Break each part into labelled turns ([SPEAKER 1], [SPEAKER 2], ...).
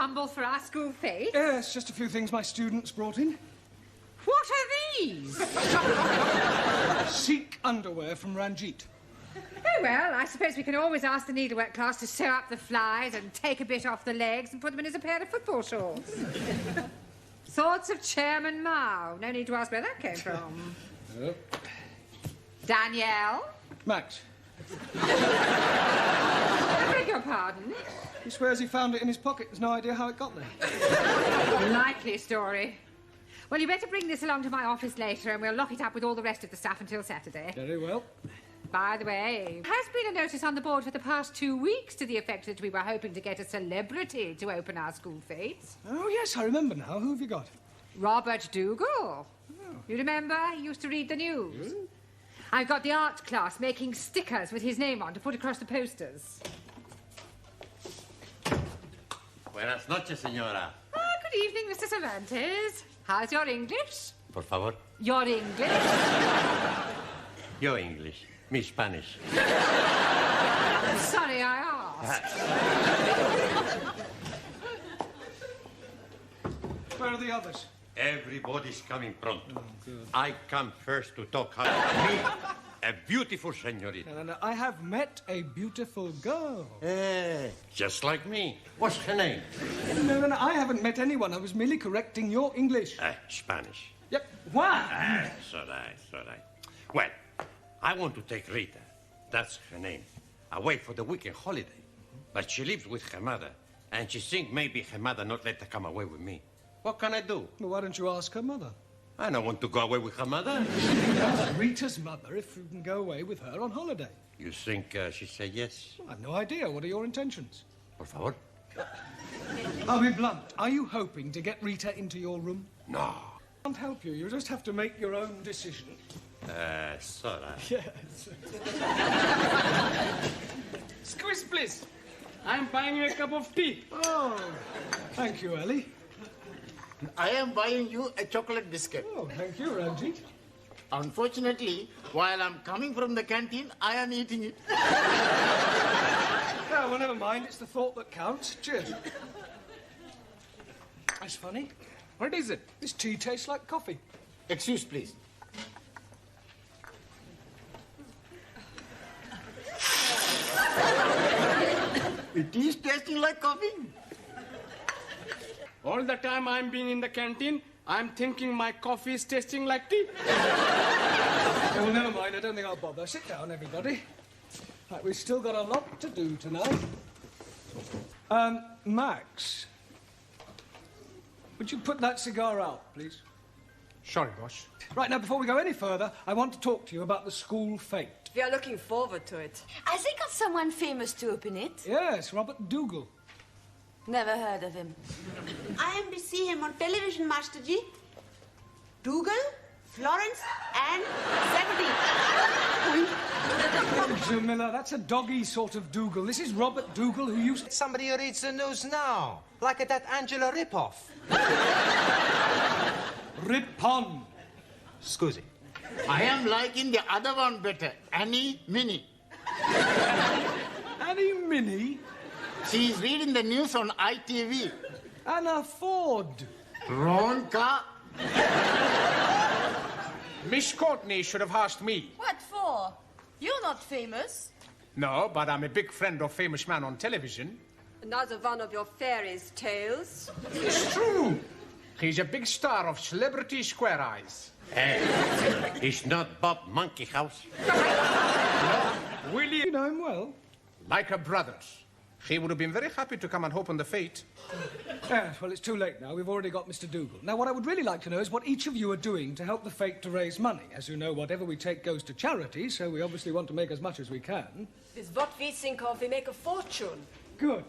[SPEAKER 1] ensemble for our school fete?
[SPEAKER 2] Yes, just a few things my students brought in.
[SPEAKER 1] What are these?
[SPEAKER 2] Sikh underwear from Ranjit.
[SPEAKER 1] Oh, well, I suppose we can always ask the needlework class to sew up the flies and take a bit off the legs and put them in as a pair of football shorts. Thoughts of Chairman Mao. No need to ask where that came from. Danielle?
[SPEAKER 2] Max.
[SPEAKER 1] I beg your pardon?
[SPEAKER 2] He swears he found it in his pocket. There's no idea how it got there.
[SPEAKER 1] Likely story. Well, you better bring this along to my office later and we'll lock it up with all the rest of the stuff until Saturday.
[SPEAKER 2] Very well.
[SPEAKER 1] By the way, there has been a notice on the board for the past 2 weeks to the effect that we were hoping to get a celebrity to open our school fetes.
[SPEAKER 2] Oh, yes, I remember now. Who have you got?
[SPEAKER 1] Robert Dougal. Oh. You remember? He used to read the news. I've got the art class making stickers with his name on to put across the posters.
[SPEAKER 3] Buenas noches, señora.
[SPEAKER 1] Good evening, Mr. Cervantes. How's your English?
[SPEAKER 3] Por favor.
[SPEAKER 1] Your English?
[SPEAKER 3] Your English. Me Spanish.
[SPEAKER 1] Sorry, I asked.
[SPEAKER 2] Where are the others?
[SPEAKER 3] Everybody's coming pronto. Oh, I come first to talk how me, a beautiful señorita.
[SPEAKER 2] No, I have met a beautiful girl.
[SPEAKER 3] Just like me. What's her name?
[SPEAKER 2] No, I haven't met anyone. I was merely correcting your English.
[SPEAKER 3] Spanish.
[SPEAKER 2] Yep. Why?
[SPEAKER 3] It's all right. Well, I want to take Rita, that's her name, away for the weekend holiday. But she lives with her mother, and she thinks maybe her mother not let her come away with me. What can I do?
[SPEAKER 2] Well, why don't you ask her mother?
[SPEAKER 3] I don't want to go away with her mother.
[SPEAKER 2] Rita's mother, if you can go away with her on holiday.
[SPEAKER 3] You think she'd say yes?
[SPEAKER 2] Well, I've no idea. What are your intentions?
[SPEAKER 3] Por favor.
[SPEAKER 2] I'll be blunt. Are you hoping to get Rita into your room?
[SPEAKER 3] No.
[SPEAKER 2] I can't help you. You just have to make your own decision.
[SPEAKER 3] It's all right.
[SPEAKER 2] Yes.
[SPEAKER 4] Squeeze, please. I'm buying you a cup of tea.
[SPEAKER 2] Oh, thank you, Ellie.
[SPEAKER 5] I am buying you a chocolate biscuit.
[SPEAKER 2] Oh, thank you, Ranjit.
[SPEAKER 5] Unfortunately, while I'm coming from the canteen, I am eating it.
[SPEAKER 2] Oh, well, never mind. It's the thought that counts. Cheers. That's funny.
[SPEAKER 4] What is it?
[SPEAKER 2] This tea tastes like coffee.
[SPEAKER 5] Excuse, please. It is tasting like coffee.
[SPEAKER 4] All the time I'm being in the canteen, I'm thinking my coffee is tasting like tea.
[SPEAKER 2] Oh, well, never mind. I don't think I'll bother. Sit down, everybody. Right, we've still got a lot to do tonight. Max, would you put that cigar out, please?
[SPEAKER 4] Sorry, boss.
[SPEAKER 2] Right, now, before we go any further, I want to talk to you about the school fete.
[SPEAKER 6] We are looking forward to it.
[SPEAKER 7] Has he got someone famous to open it?
[SPEAKER 2] Yes, Robert Dougal.
[SPEAKER 7] Never heard of him.
[SPEAKER 6] I am to see him on television, Master Ji. Dougal, Florence, and 70.
[SPEAKER 2] Jamila, that's a doggy sort of Dougal. This is Robert Dougal, who used...
[SPEAKER 8] Somebody who reads the news now, like that Angela Ripoff.
[SPEAKER 2] Ripon.
[SPEAKER 8] Scusi.
[SPEAKER 5] I am liking the other one better, Annie Minnie.
[SPEAKER 2] Annie Minnie.
[SPEAKER 5] She is reading the news on ITV.
[SPEAKER 2] Anna Ford.
[SPEAKER 5] Ronka.
[SPEAKER 4] Miss Courtney should have asked me.
[SPEAKER 7] What for? You're not famous.
[SPEAKER 4] No, but I'm a big friend of famous man on television.
[SPEAKER 6] Another one of your fairies' tales.
[SPEAKER 4] It's true. He's a big star of Celebrity Square Eyes.
[SPEAKER 3] It's not Bob Monkey House.
[SPEAKER 4] Willie,
[SPEAKER 2] You know him well?
[SPEAKER 4] like a brothers. He would have been very happy to come and open the fete.
[SPEAKER 2] Yes, well, it's too late now. We've already got Mr. Dougal. Now, what I would really like to know is what each of you are doing to help the fete to raise money. As you know, whatever we take goes to charity, so we obviously want to make as much as we can.
[SPEAKER 6] With what we think of, we make a fortune.
[SPEAKER 2] Good.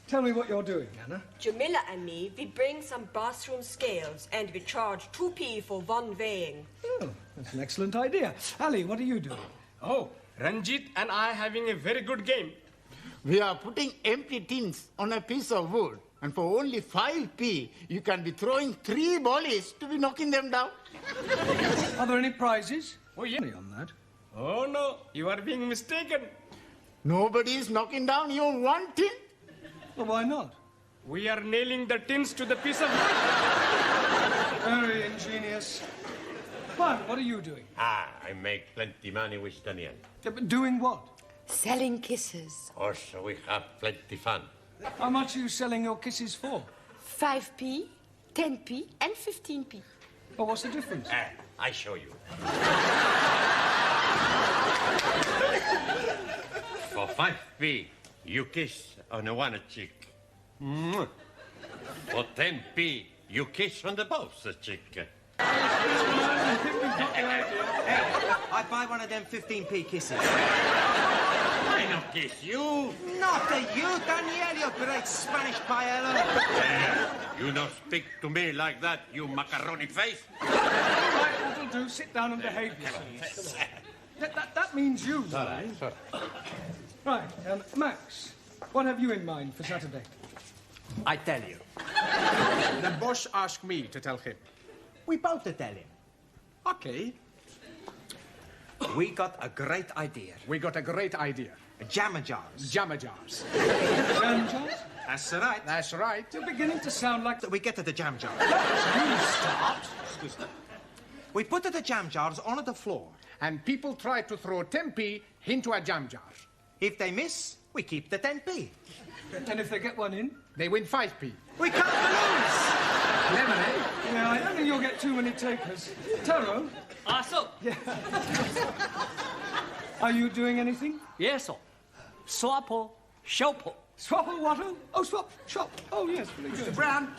[SPEAKER 2] Tell me what you're doing, Anna.
[SPEAKER 6] Jamila and me, we bring some bathroom scales and we charge 2p for one weighing.
[SPEAKER 2] Oh, that's an excellent idea. Ali, what are you doing?
[SPEAKER 4] Oh, Ranjit and I having a very good game.
[SPEAKER 5] We are putting empty tins on a piece of wood. And for only 5p, you can be throwing 3 volleys to be knocking them down.
[SPEAKER 2] Are there any prizes?
[SPEAKER 4] Oh, yeah.
[SPEAKER 2] Money on that.
[SPEAKER 4] Oh, no, you are being mistaken.
[SPEAKER 5] Nobody is knocking down even 1 tin.
[SPEAKER 2] Well, why not?
[SPEAKER 4] We are nailing the tins to the piece of wood.
[SPEAKER 2] Very ingenious. Juan, what are you doing?
[SPEAKER 3] I make plenty money with Daniel.
[SPEAKER 2] Yeah, but doing what?
[SPEAKER 7] Selling kisses.
[SPEAKER 3] Also, we have plenty fun.
[SPEAKER 2] How much are you selling your kisses for?
[SPEAKER 7] 5p, 10p, and 15p.
[SPEAKER 2] Well, what's the difference?
[SPEAKER 3] I show you. For 5p, you kiss on one cheek. Mwah. For 10p, you kiss on the both cheek.
[SPEAKER 8] I'd buy one of them 15p kisses.
[SPEAKER 3] I not kiss you.
[SPEAKER 8] Not to you, Daniel, you great Spanish paella.
[SPEAKER 3] You not speak to me like that, you macaroni face.
[SPEAKER 2] Right, that'll do. Sit down and behave yourself. That means you.
[SPEAKER 3] Sorry.
[SPEAKER 2] Right, Max, what have you in mind for Saturday?
[SPEAKER 8] I tell you.
[SPEAKER 4] The boss asked me to tell him.
[SPEAKER 8] We both tell him.
[SPEAKER 4] Okay.
[SPEAKER 8] We got a great idea.
[SPEAKER 4] We got a great idea.
[SPEAKER 8] Jammer jars.
[SPEAKER 4] Jammer jars.
[SPEAKER 2] Jam jars?
[SPEAKER 8] That's right.
[SPEAKER 4] That's right.
[SPEAKER 2] You're beginning to sound like...
[SPEAKER 8] We get to the jam jar.
[SPEAKER 2] You start.
[SPEAKER 8] Excuse me. We put the jam jars on the floor.
[SPEAKER 4] And people try to throw 10p into a jam jar.
[SPEAKER 8] If they miss, we keep the 10p.
[SPEAKER 2] And if they get one in?
[SPEAKER 4] They win 5p.
[SPEAKER 8] We can't lose.
[SPEAKER 4] Lemonade.
[SPEAKER 2] Yeah, I don't think you'll get too many takers. Taro,
[SPEAKER 9] So,
[SPEAKER 2] are you doing anything?
[SPEAKER 9] yes, sir. Swapo, shopo.
[SPEAKER 2] Swapple wattle? Oh, swap, shop. Oh, yes, very good.
[SPEAKER 10] Brown,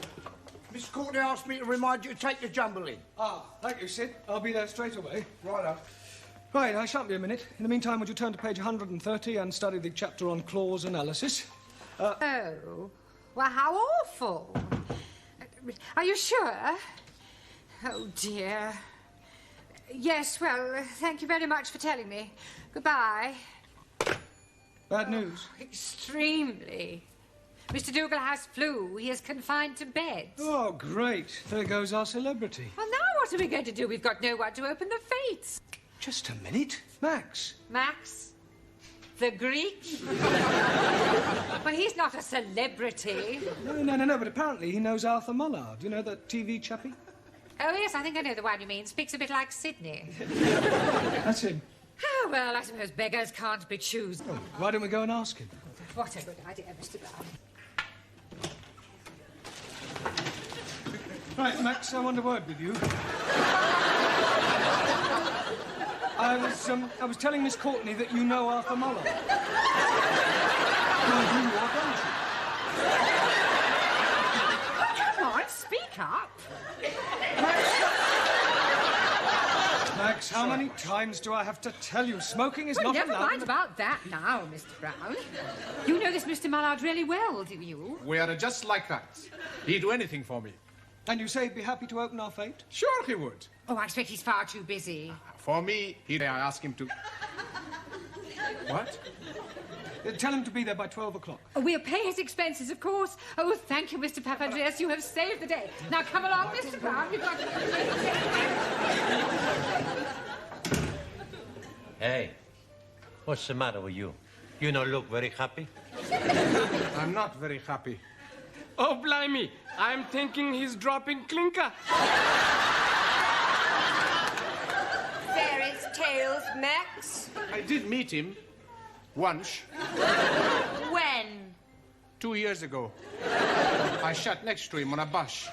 [SPEAKER 10] Miss Courtney asked me to remind you to take the jumble in.
[SPEAKER 2] Ah, thank you, Sid. I'll be there straight away.
[SPEAKER 10] Righto.
[SPEAKER 2] Right, I shan't be a minute. In the meantime, would you turn to page 130 and study the chapter on clause analysis?
[SPEAKER 1] Oh, well, how awful. Are you sure? Oh, dear. Yes, well, thank you very much for telling me. Goodbye.
[SPEAKER 2] Bad news.
[SPEAKER 1] Extremely. Mr. Dougal has flu. He is confined to bed.
[SPEAKER 2] Oh, great. There goes our celebrity.
[SPEAKER 1] Well, now what are we going to do? We've got no one to open the fates.
[SPEAKER 2] Just a minute. Max.
[SPEAKER 1] Max? The Greek? Well, he's not a celebrity.
[SPEAKER 2] No, but apparently he knows Arthur Mullard. You know, that TV chappie?
[SPEAKER 1] Oh, yes, I think I know the one you mean. Speaks a bit like Sydney.
[SPEAKER 2] That's him.
[SPEAKER 1] Oh, well, I suppose beggars can't be choosers.
[SPEAKER 2] Oh, why don't we go and ask him?
[SPEAKER 1] What a good idea, Mr. Brown.
[SPEAKER 2] Right, Max, I want a word with you. I was telling Miss Courtney that you know Arthur Mullard. Well, you are, don't you?
[SPEAKER 1] Come on, speak up.
[SPEAKER 2] Max, how many times do I have to tell you? Smoking is
[SPEAKER 1] Well,
[SPEAKER 2] not
[SPEAKER 1] never
[SPEAKER 2] allowed.
[SPEAKER 1] mind about that now, Mr. Brown. You know this Mr. Mullard really well, do you?
[SPEAKER 4] We are just like that. He'd do anything for me.
[SPEAKER 2] And you say he'd be happy to open our fate?
[SPEAKER 4] Sure he would.
[SPEAKER 1] Oh, I expect he's far too busy.
[SPEAKER 4] For me, I ask him to... What?
[SPEAKER 2] Tell him to be there by 12 o'clock.
[SPEAKER 1] Oh, we'll pay his expenses, of course. Oh, thank you, Mr. Papandreou. You have saved the day. Now, come along, Mr. Brown. We've got...
[SPEAKER 3] Hey, what's the matter with you? You don't look very happy.
[SPEAKER 4] I'm not very happy. Oh, blimey. I'm thinking he's dropping clinker.
[SPEAKER 7] Fairies' tales, Max.
[SPEAKER 4] I did meet him once,
[SPEAKER 7] When?
[SPEAKER 4] 2 years ago. I sat next to him on a bus.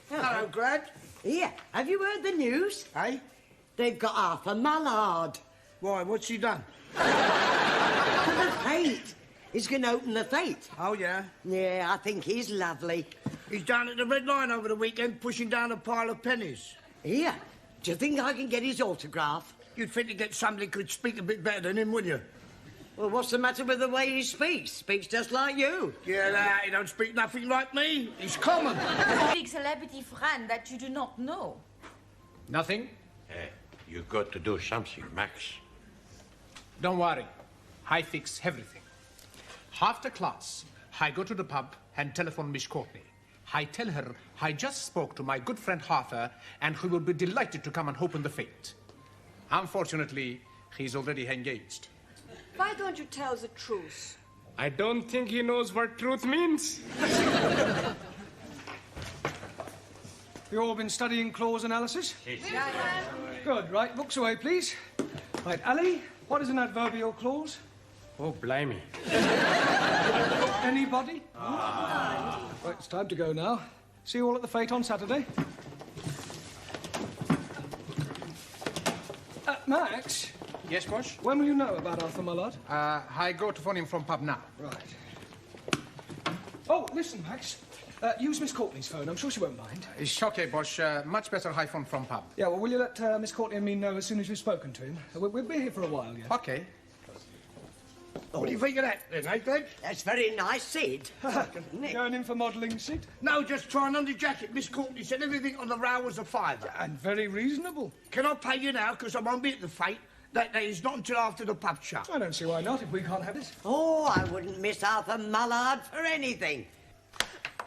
[SPEAKER 10] Hello, Grad.
[SPEAKER 11] Here, have you heard the news?
[SPEAKER 10] Hey?
[SPEAKER 11] They've got Arthur Mullard.
[SPEAKER 10] Why, what's he done?
[SPEAKER 11] The fate. He's going to open the fate.
[SPEAKER 10] Oh, yeah?
[SPEAKER 11] Yeah, I think he's lovely.
[SPEAKER 10] He's down at the Red Line over the weekend pushing down a pile of pennies.
[SPEAKER 11] Here, do you think I can get his autograph?
[SPEAKER 10] You'd think to get somebody who could speak a bit better than him, wouldn't you?
[SPEAKER 11] Well, what's the matter with the way he speaks? Speaks just like you.
[SPEAKER 10] Yeah, he don't speak nothing like me. He's common.
[SPEAKER 7] Big celebrity friend that you do not know.
[SPEAKER 4] Nothing?
[SPEAKER 3] Hey, you got to do something, Max.
[SPEAKER 4] Don't worry. I fix everything. After class,
[SPEAKER 12] I go to the pub and telephone Miss Courtney. I tell her I just spoke to my good friend Arthur and he will be delighted to come and open the fete. Unfortunately, he's already engaged.
[SPEAKER 7] Why don't you tell the truth?
[SPEAKER 4] I don't think he knows what truth means.
[SPEAKER 2] You all been studying clause analysis? Good, right, books away, please. Right, Ali, what is an adverbial clause?
[SPEAKER 4] Oh, blimey.
[SPEAKER 2] Anybody? Right, it's time to go now. See you all at the fete on Saturday. Max?
[SPEAKER 12] Yes, Bosch?
[SPEAKER 2] When will you know about Arthur Mullard?
[SPEAKER 12] I go to phone him from pub now.
[SPEAKER 2] Right. Oh, listen, Max. Use Miss Courtney's phone. I'm sure she won't mind.
[SPEAKER 12] It's okay, Bosch. Much better I phone from pub.
[SPEAKER 2] Yeah, well, will you let Miss Courtney and me know as soon as you've spoken to him? We'll be here for a while, yeah.
[SPEAKER 12] Okay.
[SPEAKER 10] What do you think of that, then, eh, Glenn?
[SPEAKER 11] That's very nice, Sid.
[SPEAKER 2] Going in for modelling, Sid?
[SPEAKER 10] No, just trying on the jacket. Miss Courtney said everything on the row was a fiver.
[SPEAKER 2] And very reasonable.
[SPEAKER 10] Can I pay you now, because I won't be at the fete? That is not until after the pub shut.
[SPEAKER 2] I don't see why not, if we can't have it.
[SPEAKER 11] Oh, I wouldn't miss Arthur Mullard for anything.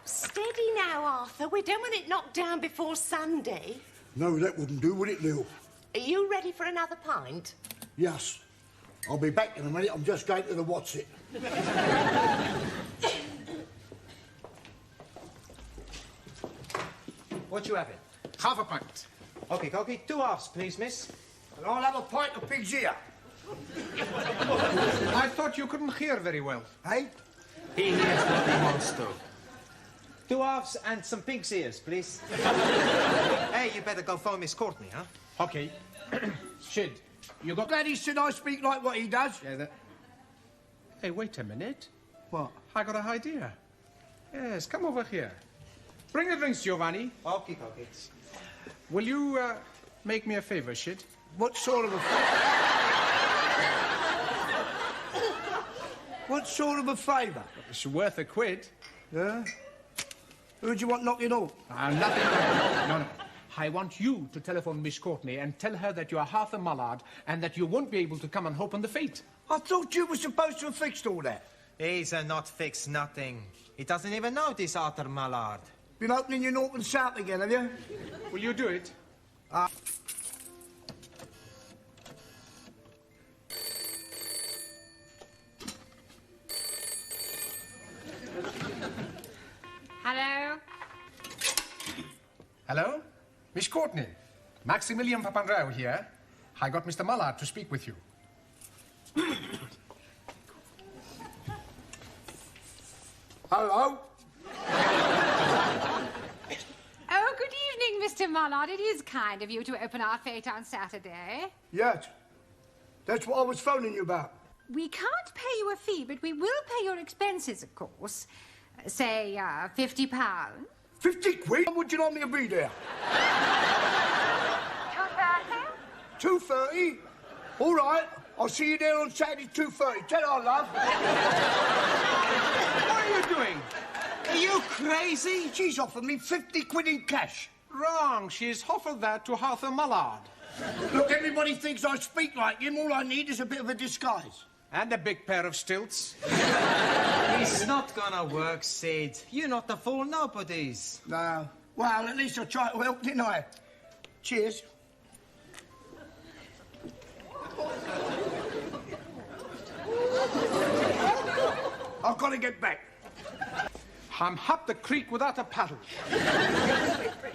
[SPEAKER 7] Steady now, Arthur. We don't want it knocked down before Sunday.
[SPEAKER 13] No, that wouldn't do, would it, Lil?
[SPEAKER 7] Are you ready for another pint?
[SPEAKER 13] Yes. I'll be back in a minute. I'm just going to the what's it.
[SPEAKER 8] What you having?
[SPEAKER 12] Half a pint.
[SPEAKER 8] Okay, Cokie. 2 halves, please, miss.
[SPEAKER 10] And I'll have a pint of pig's ear.
[SPEAKER 12] I thought you couldn't hear very well.
[SPEAKER 10] Hey?
[SPEAKER 8] He hears what he wants to. 2 halves and some pig's ears, please. Hey, you better go phone Miss Courtney, huh?
[SPEAKER 12] Okay. Shid, you got...
[SPEAKER 10] Glad he said I speak like what he does.
[SPEAKER 12] Yeah, that... Hey, wait a minute.
[SPEAKER 10] What?
[SPEAKER 12] I got an idea. Yes, come over here. Bring the drinks, Giovanni.
[SPEAKER 8] Okay.
[SPEAKER 12] Will you, make me a favor, Shid?
[SPEAKER 10] What sort of a... What sort of a favour?
[SPEAKER 12] It's worth a quid.
[SPEAKER 10] Yeah? Who do you want knocking off?
[SPEAKER 12] Nothing. No. I want you to telephone Miss Courtney and tell her that you are Arthur Mullard and that you won't be able to come and open the fete.
[SPEAKER 10] I thought you were supposed to have fixed all that.
[SPEAKER 8] He's not fixed nothing. He doesn't even know this Arthur Mullard.
[SPEAKER 10] Been opening your North and South again, have you?
[SPEAKER 12] Will you do it?
[SPEAKER 1] Hello?
[SPEAKER 12] Hello? Miss Courtney. Maximilian Papandreou here. I got Mr. Mullard to speak with you.
[SPEAKER 10] Hello?
[SPEAKER 1] Oh, good evening, Mr. Mullard. It is kind of you to open our fete on Saturday.
[SPEAKER 10] Yes. That's what I was phoning you about.
[SPEAKER 1] We can't pay you a fee, but we will pay your expenses, of course. Say, £50.
[SPEAKER 10] 50 quid? How would you like me to be there?
[SPEAKER 1] 2:30?
[SPEAKER 10] 2:30? All right. I'll see you there on Saturday, 2:30. Tell her, love.
[SPEAKER 12] What are you doing?
[SPEAKER 10] Are you crazy? She's offered me 50 quid in cash.
[SPEAKER 12] Wrong. She's offered that to Arthur Mullard.
[SPEAKER 10] Look, everybody thinks I speak like him. All I need is a bit of a disguise.
[SPEAKER 12] And a big pair of stilts.
[SPEAKER 8] It's not gonna work, Sid. You're not the fool nobodies.
[SPEAKER 10] No. Well, at least I tried to help, didn't I? Cheers. I've got to get back.
[SPEAKER 12] I'm up the creek without a paddle.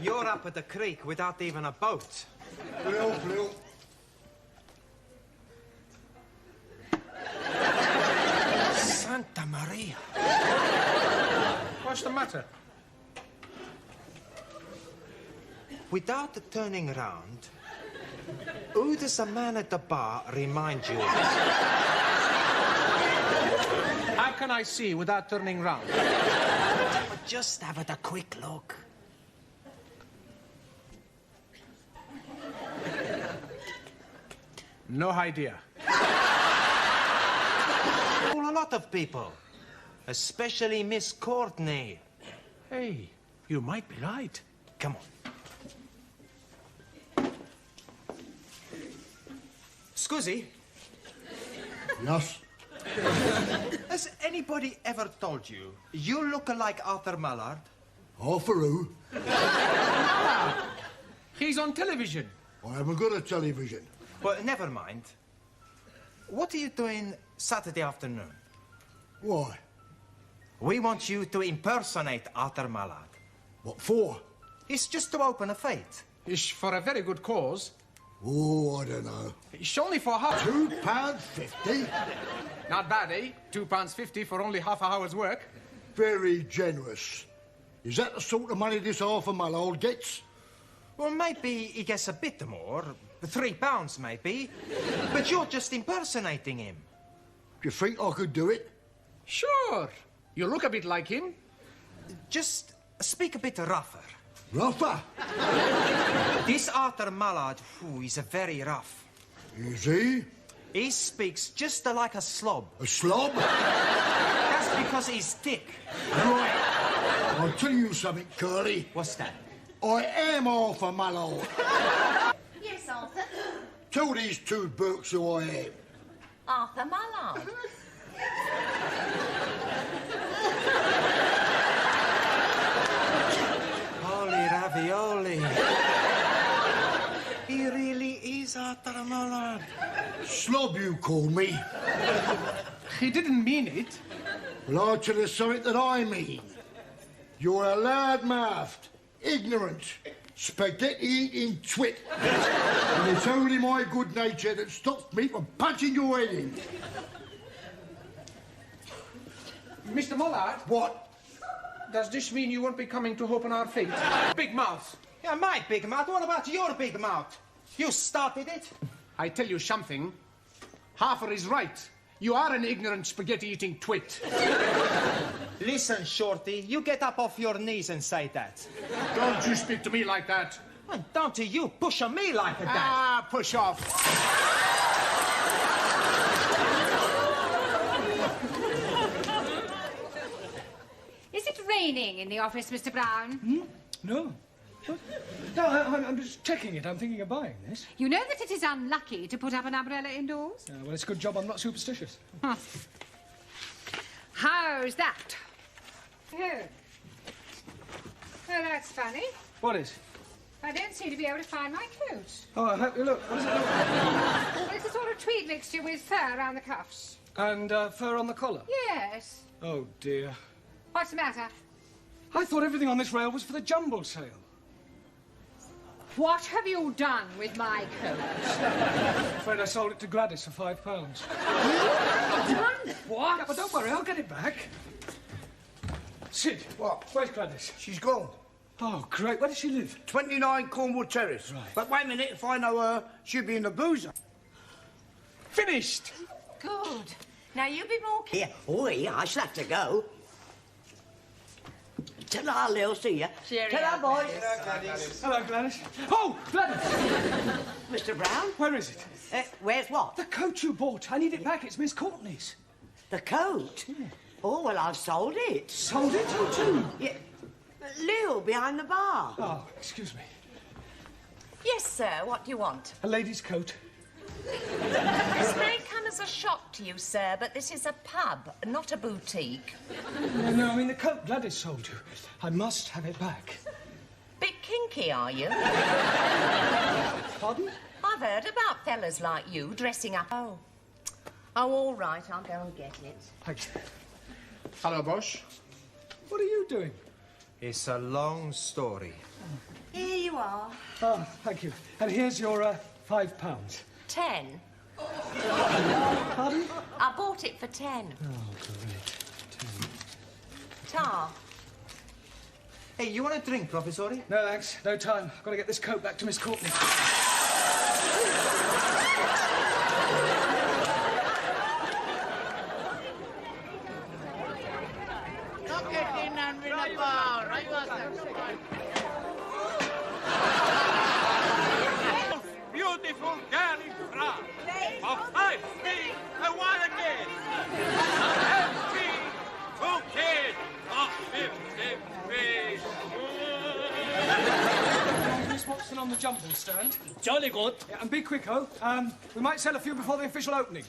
[SPEAKER 8] You're up at the creek without even a boat.
[SPEAKER 13] Lil.
[SPEAKER 8] Santa Maria.
[SPEAKER 12] What's the matter?
[SPEAKER 8] Without turning around, who does the man at the bar remind you of?
[SPEAKER 12] How can I see without turning round?
[SPEAKER 8] Just have a quick look.
[SPEAKER 12] No idea.
[SPEAKER 8] A lot of people, especially Miss Courtney.
[SPEAKER 12] Hey, you might be right.
[SPEAKER 8] Come on. Scusi?
[SPEAKER 13] Yes?
[SPEAKER 8] Has anybody ever told you you look like Arthur Mallard?
[SPEAKER 13] Arthur who?
[SPEAKER 12] He's on television.
[SPEAKER 13] I haven't got a television.
[SPEAKER 8] Well, never mind. What are you doing Saturday afternoon?
[SPEAKER 13] Why?
[SPEAKER 8] We want you to impersonate Arthur Mallard.
[SPEAKER 13] What for?
[SPEAKER 8] It's just to open a fete.
[SPEAKER 12] It's for a very good cause.
[SPEAKER 13] Oh, I don't know.
[SPEAKER 12] It's only for half...
[SPEAKER 13] £2.50?
[SPEAKER 12] Not bad, eh? £2.50 for only half an hour's work.
[SPEAKER 13] Very generous. Is that the sort of money this Arthur Mallard gets?
[SPEAKER 8] Well, maybe he gets a bit more. £3, maybe. But you're just impersonating him.
[SPEAKER 13] Do you think I could do it?
[SPEAKER 12] Sure. You look a bit like him.
[SPEAKER 8] Just speak a bit rougher.
[SPEAKER 13] Rougher?
[SPEAKER 8] This Arthur Mallard, he's very rough.
[SPEAKER 13] Is he?
[SPEAKER 8] He speaks just like a slob.
[SPEAKER 13] A slob?
[SPEAKER 8] That's because he's thick.
[SPEAKER 13] Right. I'll tell you something, Curly.
[SPEAKER 8] What's that?
[SPEAKER 13] I am Arthur Mallard.
[SPEAKER 7] Yes, Arthur.
[SPEAKER 13] Tell these two Burks who I am.
[SPEAKER 7] Arthur Mallard.
[SPEAKER 8] Holy ravioli. He really is Arthur Mallard.
[SPEAKER 13] Slob, you call me.
[SPEAKER 12] He didn't mean it.
[SPEAKER 13] Well, I'll tell you something that I mean. You're a loud-mouthed, ignorant, spaghetti-eating twit. And it's only my good nature that stops me from punching your head in.
[SPEAKER 12] Mr. Mallard?
[SPEAKER 13] What?
[SPEAKER 12] Does this mean you won't be coming to open our fete? Big mouth.
[SPEAKER 8] Yeah, my big mouth. What about your big mouth? You started it.
[SPEAKER 12] I tell you something. Harfer is right. You are an ignorant spaghetti-eating twit.
[SPEAKER 8] Listen, Shorty, you get up off your knees and say that.
[SPEAKER 12] Don't you speak to me like that.
[SPEAKER 8] Well, don't you push on me like that.
[SPEAKER 12] Ah, push off.
[SPEAKER 1] Is it raining in the office, Mr. Brown?
[SPEAKER 2] No. No, I'm just checking it. I'm thinking of buying this.
[SPEAKER 1] You know that it is unlucky to put up an umbrella indoors?
[SPEAKER 2] Well, it's a good job I'm not superstitious.
[SPEAKER 1] Huh. How's that? Oh. Well, that's funny.
[SPEAKER 2] What is?
[SPEAKER 1] I don't seem to be able to find my coat.
[SPEAKER 2] Oh, I hope you look. What does it look like?
[SPEAKER 1] Well, it's a sort of tweed mixture with fur around the cuffs.
[SPEAKER 2] And fur on the collar?
[SPEAKER 1] Yes.
[SPEAKER 2] Oh, dear.
[SPEAKER 1] What's the matter?
[SPEAKER 2] I thought everything on this rail was for the jumble sale.
[SPEAKER 1] What have you done with my coat?
[SPEAKER 2] I'm afraid I sold it to Gladys for £5.
[SPEAKER 1] Done
[SPEAKER 2] what? Yeah, but don't worry, I'll get it back. Sid,
[SPEAKER 10] What?
[SPEAKER 2] where's Gladys?
[SPEAKER 10] She's gone.
[SPEAKER 2] Oh, great. Where does she live?
[SPEAKER 10] 29 Cornwall Terrace.
[SPEAKER 2] Right.
[SPEAKER 10] But wait a minute, if I know her, she'll be in the boozer.
[SPEAKER 2] Finished!
[SPEAKER 7] Good. Now you be more careful.
[SPEAKER 11] Yeah, oh, yeah, I shall have to go. Ta-ra, Lil, see ya.
[SPEAKER 7] Cheerio,
[SPEAKER 11] Ta-ra, boys.
[SPEAKER 2] Hello, Gladys. Oh, Gladys!
[SPEAKER 11] Mr. Brown?
[SPEAKER 2] Where is it?
[SPEAKER 11] Where's what?
[SPEAKER 2] The coat you bought. I need it back. It's Miss Courtney's.
[SPEAKER 11] The coat? Yeah. Oh, well, I've sold it.
[SPEAKER 2] Sold it? Who to?
[SPEAKER 11] Yeah. Lil, behind the bar.
[SPEAKER 2] Oh, excuse me.
[SPEAKER 7] Yes, sir. What do you want?
[SPEAKER 2] A lady's coat.
[SPEAKER 7] This may come as a shock to you, sir, but this is a pub, not a boutique.
[SPEAKER 2] No, I mean the coat Gladys sold you. I must have it back.
[SPEAKER 7] Bit kinky, are you?
[SPEAKER 2] Pardon?
[SPEAKER 7] I've heard about fellas like you dressing up. Oh, all right. I'll go and get it.
[SPEAKER 2] Thanks.
[SPEAKER 12] Hello, Bosch.
[SPEAKER 2] What are you doing?
[SPEAKER 8] It's a long story.
[SPEAKER 7] Here you are.
[SPEAKER 2] Oh, thank you. And here's your £5.
[SPEAKER 7] 10.
[SPEAKER 2] Pardon?
[SPEAKER 7] I bought it for 10.
[SPEAKER 2] Oh, great.
[SPEAKER 7] 10. Tar.
[SPEAKER 8] Hey, you want a drink, Professori?
[SPEAKER 2] No, thanks. No time. I've got to get this coat back to Miss Courtney.
[SPEAKER 3] Beautiful girl in front of 5 feet and 1 again. 10 feet, 2 kids of 50 feet.
[SPEAKER 2] Miss Watson on the jumble stand.
[SPEAKER 9] Jolly good.
[SPEAKER 2] Yeah, and be quick, oh. We might sell a few before the official opening.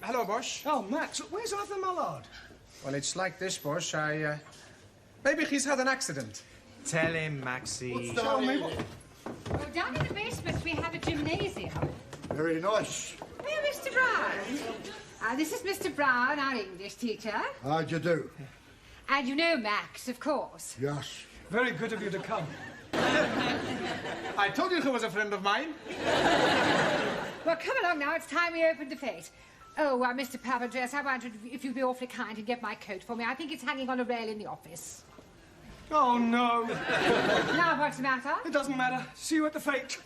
[SPEAKER 12] Hello, Bosch.
[SPEAKER 2] Oh, Max, where's Arthur Mullard?
[SPEAKER 12] Well, it's like this, Bosch. Maybe he's had an accident.
[SPEAKER 8] Tell him, Maxie.
[SPEAKER 2] Tell me what...
[SPEAKER 1] Well, down in the basement we have a gymnasium.
[SPEAKER 13] Very nice.
[SPEAKER 1] Oh, Mr. Brown. This is Mr. Brown, our English teacher.
[SPEAKER 13] How'd you do?
[SPEAKER 1] And you know Max, of course.
[SPEAKER 13] Yes.
[SPEAKER 2] Very good of you to come.
[SPEAKER 12] I told you he was a friend of mine.
[SPEAKER 1] Well, come along now. It's time we opened the fete. Oh, Mr. Papandreou, I wondered if you'd be awfully kind and get my coat for me. I think it's hanging on a rail in the office.
[SPEAKER 2] Oh, no.
[SPEAKER 1] Now, what's the matter?
[SPEAKER 2] It doesn't matter. See you at the fete.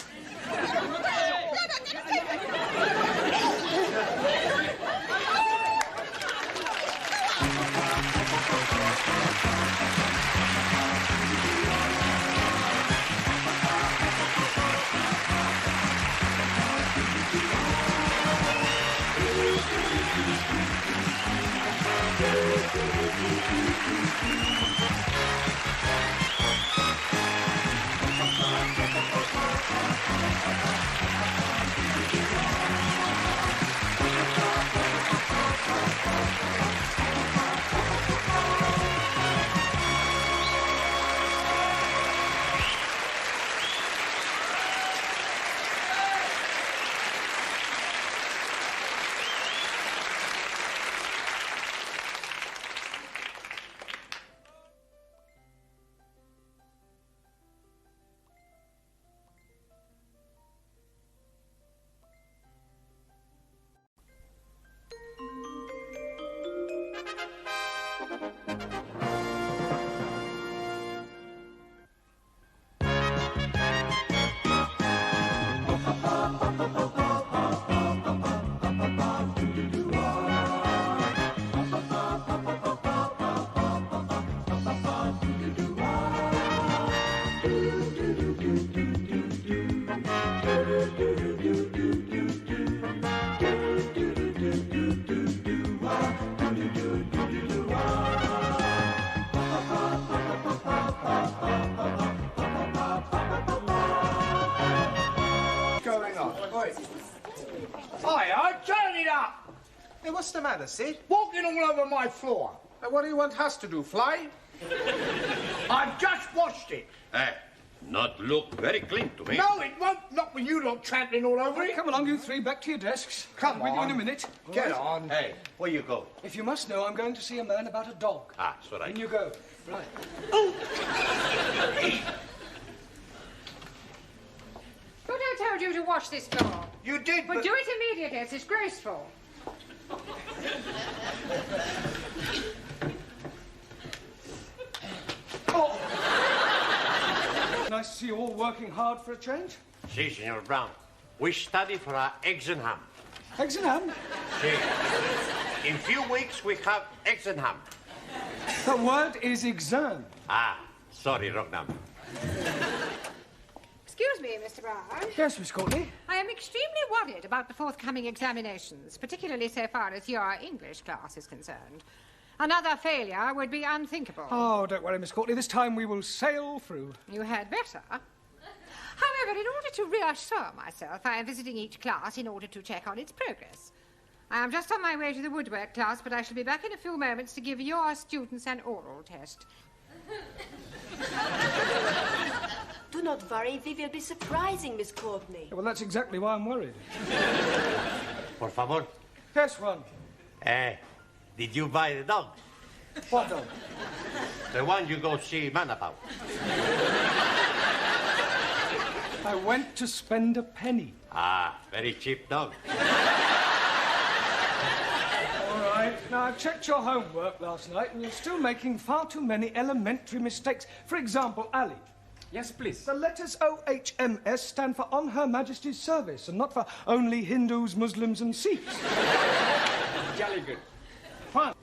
[SPEAKER 12] Hey, what's the matter, Sid?
[SPEAKER 10] Walking all over my floor.
[SPEAKER 12] What do you want us to do, fly?
[SPEAKER 10] I've just washed it.
[SPEAKER 3] Hey, not look very clean to me.
[SPEAKER 10] No, it won't. Not with you lot trampling all over it.
[SPEAKER 2] Come along, you three, back to your desks.
[SPEAKER 10] Come
[SPEAKER 2] I'll be
[SPEAKER 10] on.
[SPEAKER 2] with you in a minute.
[SPEAKER 10] Get
[SPEAKER 2] All right?
[SPEAKER 10] on.
[SPEAKER 3] Hey, where you go?
[SPEAKER 2] If you must know, I'm going to see a man about a dog.
[SPEAKER 3] Ah, that's all right.
[SPEAKER 2] In you go. Right.
[SPEAKER 1] But I told you to wash this floor.
[SPEAKER 10] You did,
[SPEAKER 1] But do it immediately. It's disgraceful.
[SPEAKER 2] Nice to see you all working hard for a change.
[SPEAKER 3] Si, Senor Brown. We study for our exam.
[SPEAKER 2] Eggs and ham.
[SPEAKER 3] Si. In few weeks, we have exam.
[SPEAKER 2] The word is exam.
[SPEAKER 3] Ah, sorry, wrong number.
[SPEAKER 1] Excuse me, Mr. Brown.
[SPEAKER 2] Yes, Miss Courtney.
[SPEAKER 1] I am extremely worried about the forthcoming examinations, particularly so far as your English class is concerned. Another failure would be unthinkable.
[SPEAKER 2] Oh, don't worry, Miss Courtney. This time we will sail through.
[SPEAKER 1] You had better. However, in order to reassure myself, I am visiting each class in order to check on its progress. I am just on my way to the woodwork class, but I shall be back in a few moments to give your students an oral test.
[SPEAKER 14] Do not worry, we will be surprising Miss Courtney.
[SPEAKER 2] Well, that's exactly why I'm worried.
[SPEAKER 3] Por favor.
[SPEAKER 2] Yes, one.
[SPEAKER 3] Did you buy the dog?
[SPEAKER 2] What dog?
[SPEAKER 3] The one you go see man about.
[SPEAKER 2] I went to spend a penny.
[SPEAKER 3] Ah, very cheap dog.
[SPEAKER 2] All right. Now, I checked your homework last night, and you're still making far too many elementary mistakes. For example, Ali.
[SPEAKER 12] Yes, please.
[SPEAKER 2] The letters OHMS stand for On Her Majesty's Service, and not for only Hindus, Muslims, and Sikhs.
[SPEAKER 12] Jolly good.
[SPEAKER 2] Fine.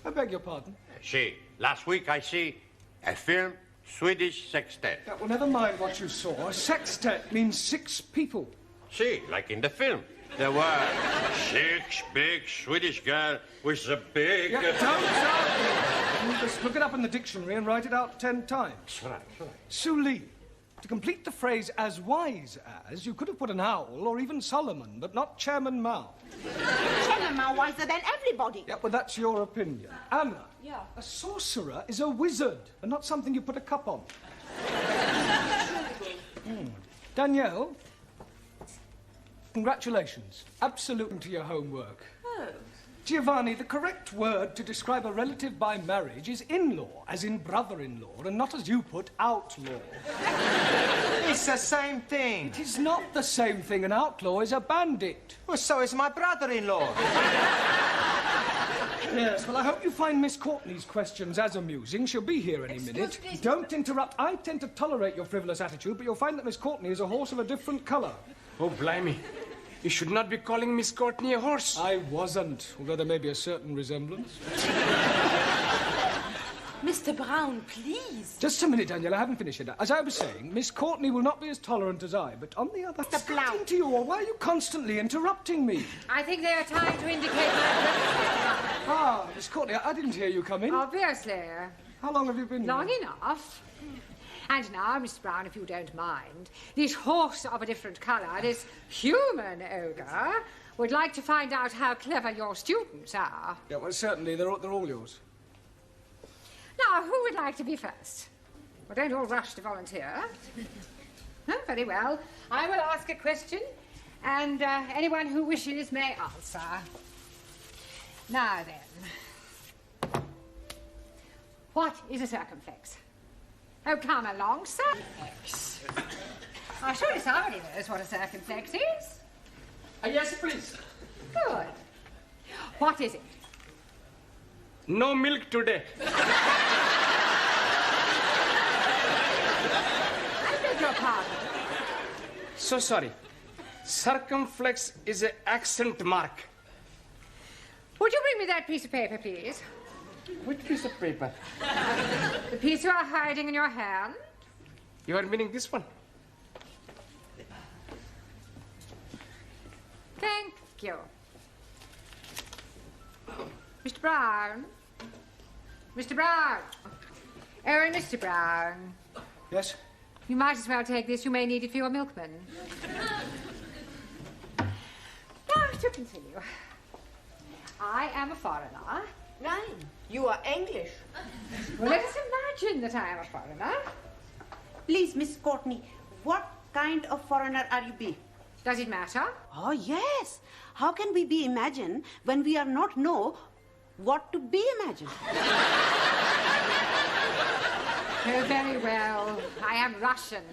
[SPEAKER 2] I beg your pardon.
[SPEAKER 3] See, last week I see a film, Swedish sextet.
[SPEAKER 2] Yeah, well, never mind what you saw. A sextet means 6 people.
[SPEAKER 3] See, like in the film. There were 6 big Swedish girls with a big...
[SPEAKER 2] Yeah, don't! You just look it up in the dictionary and write it out 10 times.
[SPEAKER 3] Right.
[SPEAKER 2] Suli. To complete the phrase as wise as, you could have put an owl or even Solomon, but not Chairman Mao.
[SPEAKER 6] Chairman Mao wiser than everybody.
[SPEAKER 2] Yeah, but that's your opinion. Anna.
[SPEAKER 6] Yeah.
[SPEAKER 2] A sorcerer is a wizard, and not something you put a cup on. Danielle, congratulations. Absolute to your homework.
[SPEAKER 14] Oh.
[SPEAKER 2] Giovanni, the correct word to describe a relative by marriage is in-law, as in brother-in-law, and not as you put, outlaw.
[SPEAKER 8] It's the same thing.
[SPEAKER 2] It is not the same thing. An outlaw is a bandit.
[SPEAKER 8] Well, so is my brother-in-law.
[SPEAKER 2] Yes, well, I hope you find Miss Courtney's questions as amusing. She'll be here any minute.
[SPEAKER 14] Please.
[SPEAKER 2] Don't interrupt. I tend to tolerate your frivolous attitude, but you'll find that Miss Courtney is a horse of a different colour.
[SPEAKER 4] Oh, blimey. You should not be calling Miss Courtney a horse.
[SPEAKER 2] I wasn't, although there may be a certain resemblance.
[SPEAKER 14] Mr. Brown, please.
[SPEAKER 2] Just a minute, Daniel, I haven't finished yet. As I was saying, Miss Courtney will not be as tolerant as I, but on the other hand... Speaking to you, or why are you constantly interrupting me?
[SPEAKER 1] I think they are trying to indicate my...
[SPEAKER 2] Ah, Miss Courtney, I didn't hear you come in.
[SPEAKER 1] Obviously.
[SPEAKER 2] How long have you been
[SPEAKER 1] Long
[SPEAKER 2] here?
[SPEAKER 1] enough. And now, Mr. Brown, if you don't mind, this horse of a different colour, this human ogre, would like to find out how clever your students are.
[SPEAKER 2] Yeah, well, certainly, they're all yours.
[SPEAKER 1] Now, who would like to be first? Well, don't all rush to volunteer. Oh, very well. I will ask a question, and anyone who wishes may answer. Now then. What is a circumflex? Oh, come along, circumflex. I'm sure somebody knows what a circumflex is.
[SPEAKER 4] Yes, please.
[SPEAKER 1] Good. What is it?
[SPEAKER 4] No milk today.
[SPEAKER 1] I beg your pardon.
[SPEAKER 4] So sorry. Circumflex is an accent mark.
[SPEAKER 1] Would you bring me that piece of paper, please?
[SPEAKER 4] Which piece of paper?
[SPEAKER 1] The piece you are hiding in your hand?
[SPEAKER 4] You are meaning this one?
[SPEAKER 1] Thank you. Mr. Brown? Mr. Brown? Oh, and Mr. Brown.
[SPEAKER 2] Yes?
[SPEAKER 1] You might as well take this. You may need it for your milkman. Now, to continue. I am a foreigner.
[SPEAKER 14] Nein, you are English.
[SPEAKER 1] Well, let us imagine that I am a foreigner.
[SPEAKER 6] Please, Miss Courtney, what kind of foreigner are you be?
[SPEAKER 1] Does it matter?
[SPEAKER 6] Oh, yes. How can we be imagined when we are not know what to be imagined?
[SPEAKER 1] Oh, very well. I am Russian.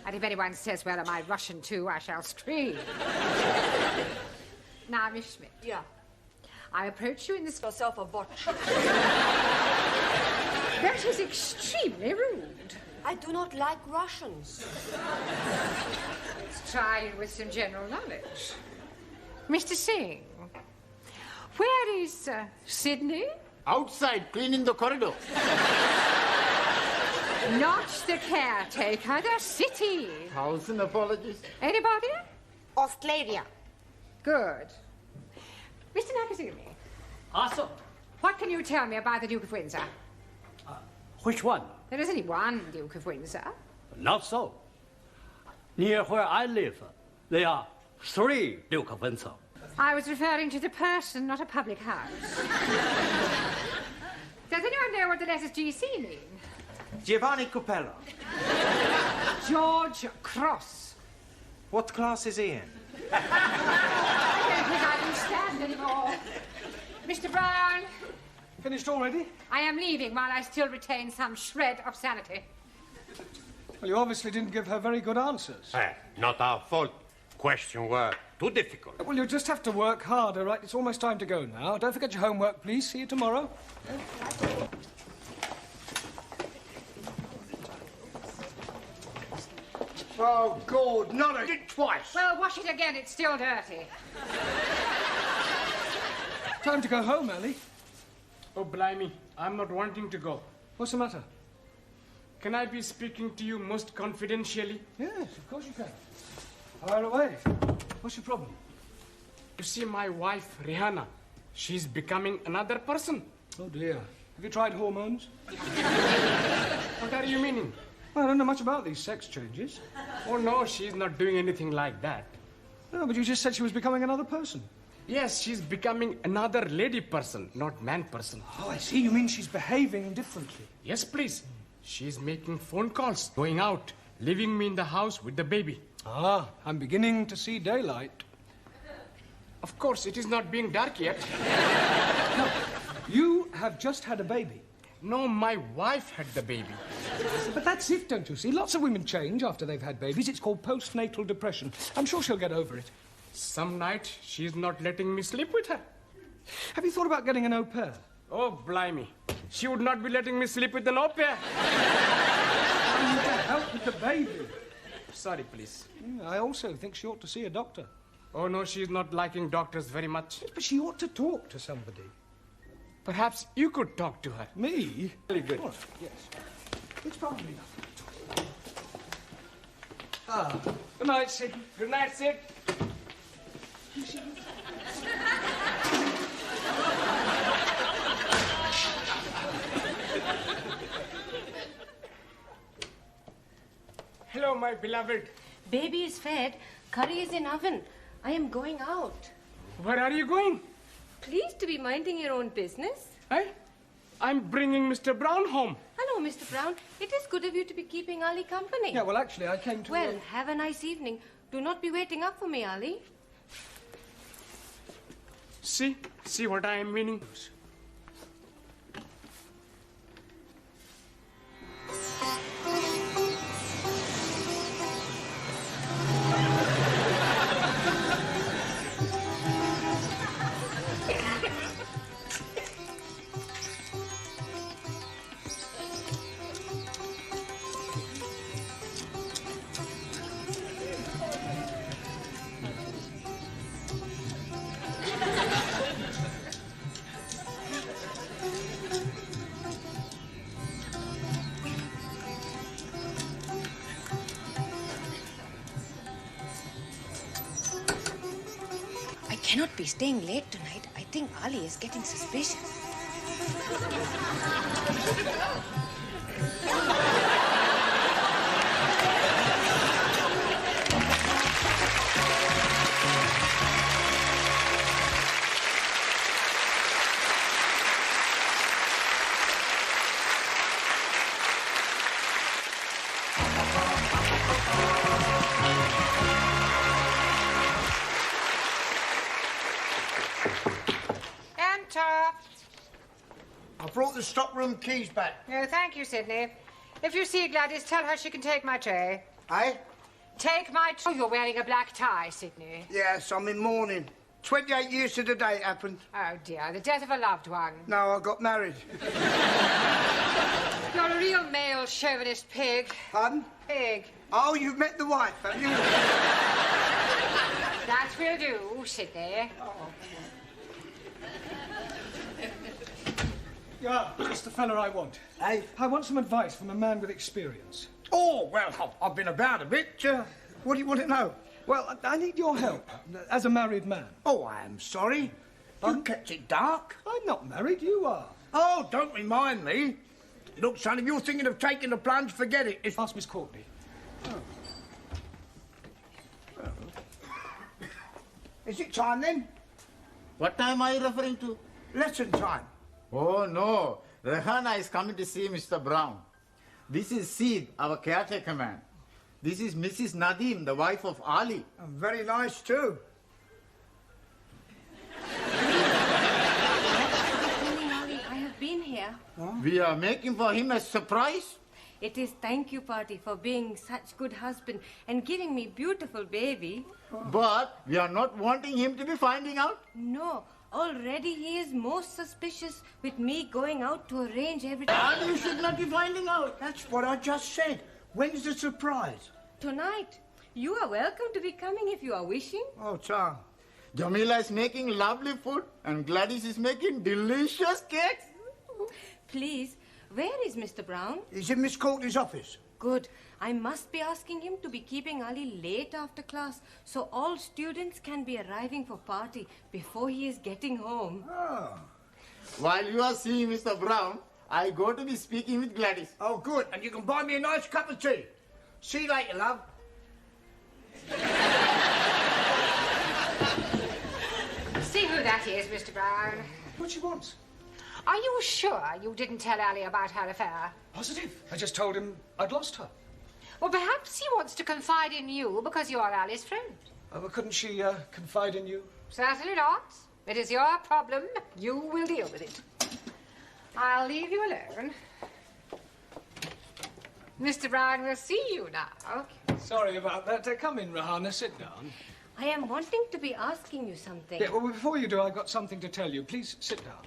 [SPEAKER 1] And if anyone says, well, am I Russian too, I shall scream. Now, Miss Schmidt.
[SPEAKER 14] Yeah.
[SPEAKER 1] I approach you in this...
[SPEAKER 14] Yourself a watch.
[SPEAKER 1] That is extremely rude.
[SPEAKER 14] I do not like Russians.
[SPEAKER 1] Let's try it with some general knowledge. Mr. Singh, where is Sydney?
[SPEAKER 5] Outside, cleaning the corridor.
[SPEAKER 1] Not the caretaker, the city.
[SPEAKER 5] 1,000 apologies.
[SPEAKER 1] Anybody?
[SPEAKER 6] Australia.
[SPEAKER 1] Good. Mr. Nakazumi.
[SPEAKER 9] Also,
[SPEAKER 1] What can you tell me about the Duke of Windsor?
[SPEAKER 9] which one?
[SPEAKER 1] There is only one Duke of Windsor.
[SPEAKER 9] Not so. Near where I live, there are 3 Duke of Windsor.
[SPEAKER 1] I was referring to the person, not a public house. Does anyone know what the letters GC mean?
[SPEAKER 8] Giovanni Cupello.
[SPEAKER 1] George Cross.
[SPEAKER 8] What class is he in?
[SPEAKER 1] I don't think I can stand anymore. Mr. Brown.
[SPEAKER 2] Finished already?
[SPEAKER 1] I am leaving while I still retain some shred of sanity.
[SPEAKER 2] Well, you obviously didn't give her very good answers.
[SPEAKER 3] Not our fault. Questions were too difficult.
[SPEAKER 2] Well, you just have to work harder, right? It's almost time to go now. Don't forget your homework, please. See you tomorrow.
[SPEAKER 10] Oh, God, not again, twice.
[SPEAKER 1] Well, wash it again. It's still dirty.
[SPEAKER 2] Time to go home, Ellie.
[SPEAKER 4] Oh, blimey. I'm not wanting to go.
[SPEAKER 2] What's the matter?
[SPEAKER 4] Can I be speaking to you most confidentially?
[SPEAKER 2] Yes, of course you can. Fire away. What's your problem?
[SPEAKER 4] You see, my wife, Rihanna, she's becoming another person.
[SPEAKER 2] Oh, dear. Have you tried hormones?
[SPEAKER 4] What are you meaning?
[SPEAKER 2] Well, I don't know much about these sex changes.
[SPEAKER 4] Oh, no, she's not doing anything like that.
[SPEAKER 2] No, but you just said she was becoming another person.
[SPEAKER 4] Yes, she's becoming another lady person, not man person.
[SPEAKER 2] Oh, I see. You mean she's behaving differently?
[SPEAKER 4] Yes, please. She's making phone calls, going out, leaving me in the house with the baby.
[SPEAKER 2] Ah, I'm beginning to see daylight.
[SPEAKER 4] Of course, it is not being dark yet.
[SPEAKER 2] No, you have just had a baby.
[SPEAKER 4] No, my wife had the baby.
[SPEAKER 2] But that's it, don't you see? Lots of women change after they've had babies. It's called postnatal depression. I'm sure she'll get over it.
[SPEAKER 4] Some night, she's not letting me sleep with her.
[SPEAKER 2] Have you thought about getting an au pair?
[SPEAKER 4] Oh, blimey. She would not be letting me sleep with an au pair.
[SPEAKER 2] I need to help with the baby.
[SPEAKER 4] Sorry, please.
[SPEAKER 2] I also think she ought to see a doctor.
[SPEAKER 4] Oh, no, she's not liking doctors very much.
[SPEAKER 2] But she ought to talk to somebody.
[SPEAKER 4] Perhaps you could talk to her.
[SPEAKER 2] Me?
[SPEAKER 4] Very good.
[SPEAKER 2] All right, yes. It's probably nothing. Ah, good night, Sid.
[SPEAKER 4] Good night, Sid. Hello, my beloved.
[SPEAKER 14] Baby is fed. Curry is in oven. I am going out.
[SPEAKER 4] Where are you going?
[SPEAKER 14] Please to be minding your own business.
[SPEAKER 4] I'm bringing Mr. Brown home.
[SPEAKER 14] Hello, Mr. Brown. It is good of you to be keeping Ali company.
[SPEAKER 2] Yeah, well, actually, I came to...
[SPEAKER 14] Well, have a nice evening. Do not be waiting up for me, Ali.
[SPEAKER 4] See what I am meaning?
[SPEAKER 15] I cannot be staying late tonight. I think Ali is getting suspicious.
[SPEAKER 10] I brought the stockroom keys back.
[SPEAKER 1] No, thank you, Sidney. If you see Gladys, tell her she can take my tray.
[SPEAKER 10] Eh?
[SPEAKER 1] Take my tray. You're wearing a black tie, Sidney.
[SPEAKER 10] Yes, I'm in mourning. 28 years to the day it happened.
[SPEAKER 1] Oh, dear, the death of a loved one.
[SPEAKER 10] No, I got married.
[SPEAKER 1] You're a real male chauvinist pig.
[SPEAKER 10] Pardon?
[SPEAKER 1] Pig.
[SPEAKER 10] Oh, you've met the wife, have you?
[SPEAKER 1] That will do, Sidney.
[SPEAKER 10] Oh.
[SPEAKER 2] Yeah, just the fella I want.
[SPEAKER 10] Hey?
[SPEAKER 2] I want some advice from a man with experience.
[SPEAKER 10] Oh, well, I've been about a bit. What do you want to know?
[SPEAKER 2] Well, I need your help as a married man.
[SPEAKER 10] Oh, I am sorry. You kept it dark.
[SPEAKER 2] I'm not married, you are.
[SPEAKER 10] Oh, don't remind me. Look, son, if you're thinking of taking the plunge, forget it.
[SPEAKER 2] Ask Miss Courtney.
[SPEAKER 10] Is it time then?
[SPEAKER 5] What time are you referring to?
[SPEAKER 10] Lesson time.
[SPEAKER 5] Oh, no. Rehana is coming to see Mr. Brown. This is Sid, our caretaker man. This is Mrs. Nadeem, the wife of Ali.
[SPEAKER 10] Very nice, too.
[SPEAKER 14] Ali, I have been here.
[SPEAKER 5] We are making for him a surprise.
[SPEAKER 14] It is thank you party for being such good husband and giving me beautiful baby.
[SPEAKER 5] But we are not wanting him to be finding out.
[SPEAKER 14] No, already he is most suspicious with me going out to arrange everything.
[SPEAKER 5] And you should not be finding out.
[SPEAKER 10] That's what I just said. When's the surprise?
[SPEAKER 14] Tonight. You are welcome to be coming if you are wishing.
[SPEAKER 10] Oh, Tom.
[SPEAKER 5] Jamila is making lovely food and Gladys is making delicious cakes.
[SPEAKER 14] Please, where is Mr. Brown?
[SPEAKER 10] He's in Miss Courtney's office.
[SPEAKER 14] Good. I must be asking him to be keeping Ali late after class so all students can be arriving for party before he is getting home.
[SPEAKER 10] Oh.
[SPEAKER 5] While you are seeing Mr. Brown, I go to be speaking with Gladys.
[SPEAKER 10] Oh, good. And you can buy me a nice cup of tea. See you later, love.
[SPEAKER 1] See who that is, Mr. Brown.
[SPEAKER 2] What she wants?
[SPEAKER 1] Are you sure you didn't tell Ali about her affair?
[SPEAKER 2] Positive. I just told him I'd lost her.
[SPEAKER 1] Well, perhaps he wants to confide in you because you are Ali's friend.
[SPEAKER 2] Oh, well, couldn't she confide in you?
[SPEAKER 1] Certainly not. It is your problem. You will deal with it. I'll leave you alone. Mr. Brown will see you now.
[SPEAKER 2] Sorry about that. Come in, Rahana. Sit down.
[SPEAKER 14] I am wanting to be asking you something.
[SPEAKER 2] Yeah, well, before you do, I've got something to tell you. Please sit down.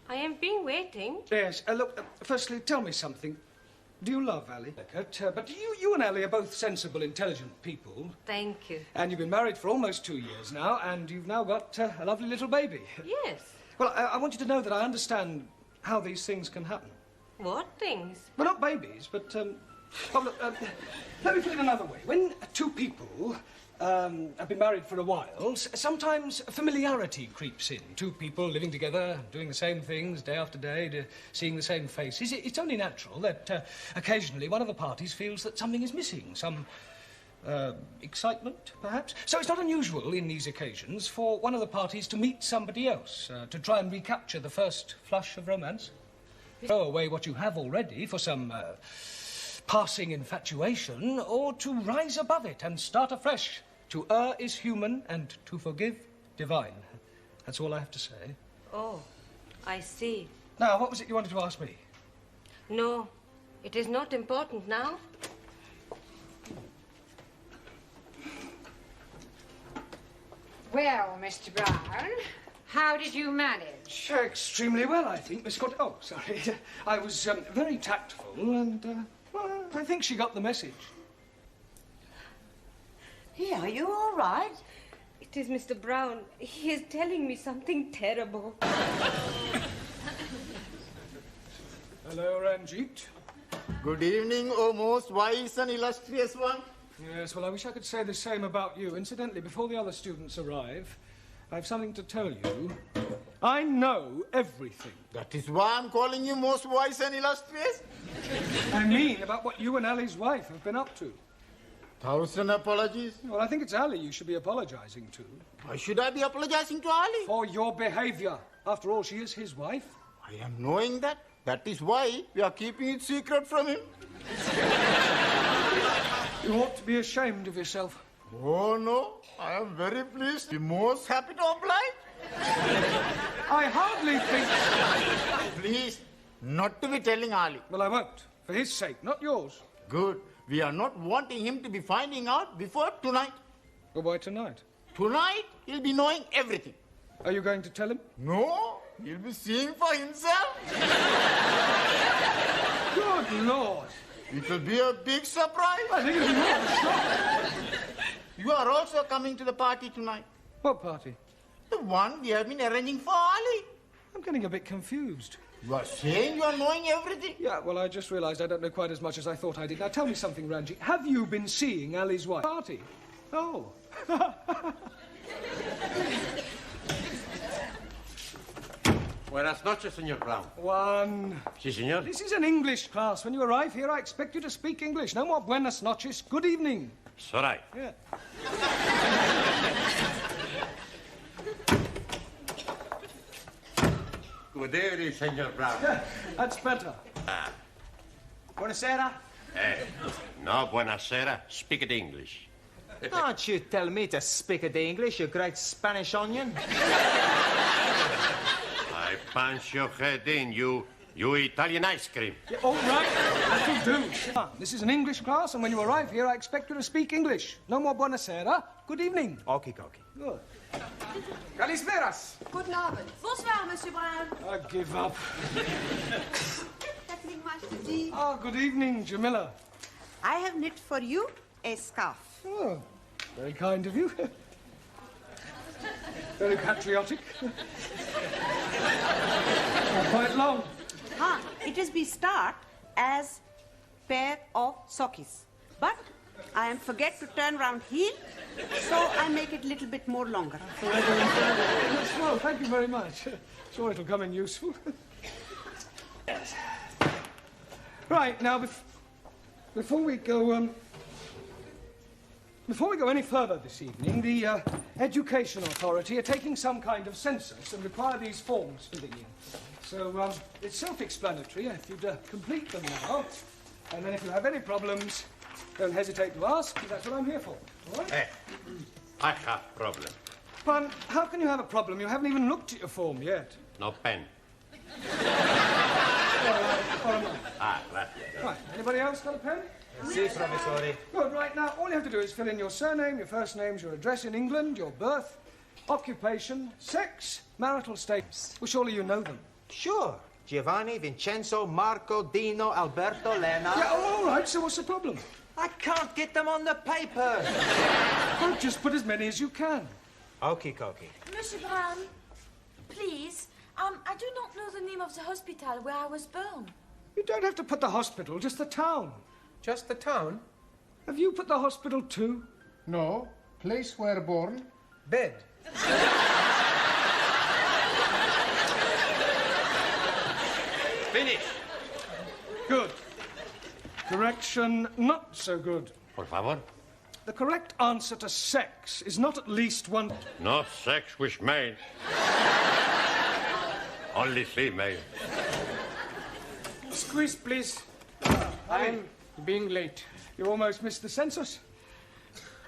[SPEAKER 14] I am been waiting.
[SPEAKER 2] Yes. Look, firstly, tell me something. Do you love Ali? But you and Ali are both sensible, intelligent people.
[SPEAKER 14] Thank you.
[SPEAKER 2] And you've been married for almost 2 years now, and you've now got a lovely little baby.
[SPEAKER 14] Yes.
[SPEAKER 2] Well, I want you to know that I understand how these things can happen.
[SPEAKER 14] What things?
[SPEAKER 2] Well, not babies, but, oh, look, let me put it another way. When two people have been married for a while, sometimes familiarity creeps in. Two people living together, doing the same things day after day, seeing the same faces. It's only natural that occasionally one of the parties feels that something is missing, some excitement, perhaps. So it's not unusual in these occasions for one of the parties to meet somebody else, to try and recapture the first flush of romance. Throw away what you have already for some passing infatuation, or to rise above it and start afresh. To err is human, and to forgive, divine. That's all I have to say.
[SPEAKER 14] Oh, I see.
[SPEAKER 2] Now, what was it you wanted to ask me?
[SPEAKER 14] No, it is not important now.
[SPEAKER 1] Well, Mr. Brown, how did you manage?
[SPEAKER 2] Extremely well, I think, Miss Scott. Oh, sorry. I was very tactful, and well, I think she got the message.
[SPEAKER 11] Hey, are you all right?
[SPEAKER 14] It is Mr. Brown. He is telling me something terrible.
[SPEAKER 2] Hello, Ranjit.
[SPEAKER 5] Good evening, O most wise and illustrious one.
[SPEAKER 2] Yes, well, I wish I could say the same about you. Incidentally, before the other students arrive, I have something to tell you. I know everything.
[SPEAKER 5] That is why I'm calling you most wise and illustrious.
[SPEAKER 2] I mean about what you and Ali's wife have been up to.
[SPEAKER 5] 1,000 apologies.
[SPEAKER 2] Well, I think it's Ali you should be apologizing to.
[SPEAKER 5] Why should I be apologizing to Ali?
[SPEAKER 2] For your behavior. After all, she is his wife.
[SPEAKER 5] I am knowing that. That is why we are keeping it secret from him.
[SPEAKER 2] You ought to be ashamed of yourself.
[SPEAKER 5] Oh, no. I am very pleased. The most happy to oblige.
[SPEAKER 2] I hardly think...
[SPEAKER 5] Please, not to be telling Ali.
[SPEAKER 2] Well, I won't. For his sake, not yours.
[SPEAKER 5] Good. We are not wanting him to be finding out before tonight.
[SPEAKER 2] Well, why tonight?
[SPEAKER 5] Tonight, he'll be knowing everything.
[SPEAKER 2] Are you going to tell him?
[SPEAKER 5] No, he'll be seeing for himself.
[SPEAKER 2] Good Lord.
[SPEAKER 5] It will be a big surprise.
[SPEAKER 2] I think it'll be more of a shock.
[SPEAKER 5] You are also coming to the party tonight.
[SPEAKER 2] What party?
[SPEAKER 5] The one we have been arranging for Ali.
[SPEAKER 2] I'm getting a bit confused.
[SPEAKER 5] You are saying you are knowing everything?
[SPEAKER 2] Yeah, well, I just realised I don't know quite as much as I thought I did. Now, tell me something, Ranjit. Have you been seeing Ali's wife? Party? Oh.
[SPEAKER 3] Buenas noches, Señor Brown.
[SPEAKER 2] One.
[SPEAKER 3] Sí, señor.
[SPEAKER 2] This is an English class. When you arrive here, I expect you to speak English. No more buenas noches. Good evening.
[SPEAKER 3] It's all right.
[SPEAKER 2] Yeah.
[SPEAKER 3] Good evening, Señor Brown.
[SPEAKER 2] Yeah, that's better.
[SPEAKER 8] Buonasera.
[SPEAKER 3] No, buenasera. Speak it English.
[SPEAKER 8] Don't you tell me to speak it English, you great Spanish onion.
[SPEAKER 3] I punch your head in, you Italian ice cream.
[SPEAKER 2] Yeah, all right, that'll do. This is an English class, and when you arrive here, I expect you to speak English. No more buonasera. Good evening.
[SPEAKER 8] Okie dokie.
[SPEAKER 2] Good.
[SPEAKER 12] Kalisperas.
[SPEAKER 6] Guten Abend. Bonsoir, Monsieur Brown.
[SPEAKER 2] I give up.
[SPEAKER 6] Evening, Master G.
[SPEAKER 2] Oh, good evening, Jamila.
[SPEAKER 6] I have knit for you a scarf.
[SPEAKER 2] Oh, very kind of you. Very patriotic. Quite long.
[SPEAKER 6] It is be start as pair of sockies. But I forget to turn round heel, so I make it a little bit more longer.
[SPEAKER 2] Well, thank you very much. Sure it'll come in useful. Yes. Right, now, before we go any further this evening, the Education Authority are taking some kind of census and require these forms filling in. So, it's self-explanatory if you'd complete them now. And then if you have any problems, don't hesitate to ask, because that's what I'm here for. All right?
[SPEAKER 3] Hey, I have problem.
[SPEAKER 2] But how can you have a problem? You haven't even looked at your form yet.
[SPEAKER 3] No pen.
[SPEAKER 2] Right. Anybody else got a pen?
[SPEAKER 8] Si, professore.
[SPEAKER 2] Good, right, now, all you have to do is fill in your surname, your first names, your address in England, your birth, occupation, sex, marital status. Well, surely you know them.
[SPEAKER 8] Sure. Giovanni, Vincenzo, Marco, Dino, Alberto, Lena.
[SPEAKER 2] Yeah, all right, so what's the problem?
[SPEAKER 8] I can't get them on the paper.
[SPEAKER 2] Well, just put as many as you can.
[SPEAKER 8] Okie dokie.
[SPEAKER 16] Monsieur Brown, please, I do not know the name of the hospital where I was born.
[SPEAKER 2] You don't have to put the hospital, just the town.
[SPEAKER 12] Just the town?
[SPEAKER 2] Have you put the hospital too?
[SPEAKER 12] No. Place where born?
[SPEAKER 8] Bed.
[SPEAKER 3] Finish.
[SPEAKER 2] Good. Correction, not so good.
[SPEAKER 3] Por favor.
[SPEAKER 2] The correct answer to sex is not at least one...
[SPEAKER 3] No sex with male. Only female.
[SPEAKER 12] Squeeze, please. I'm being late.
[SPEAKER 2] You almost missed the census.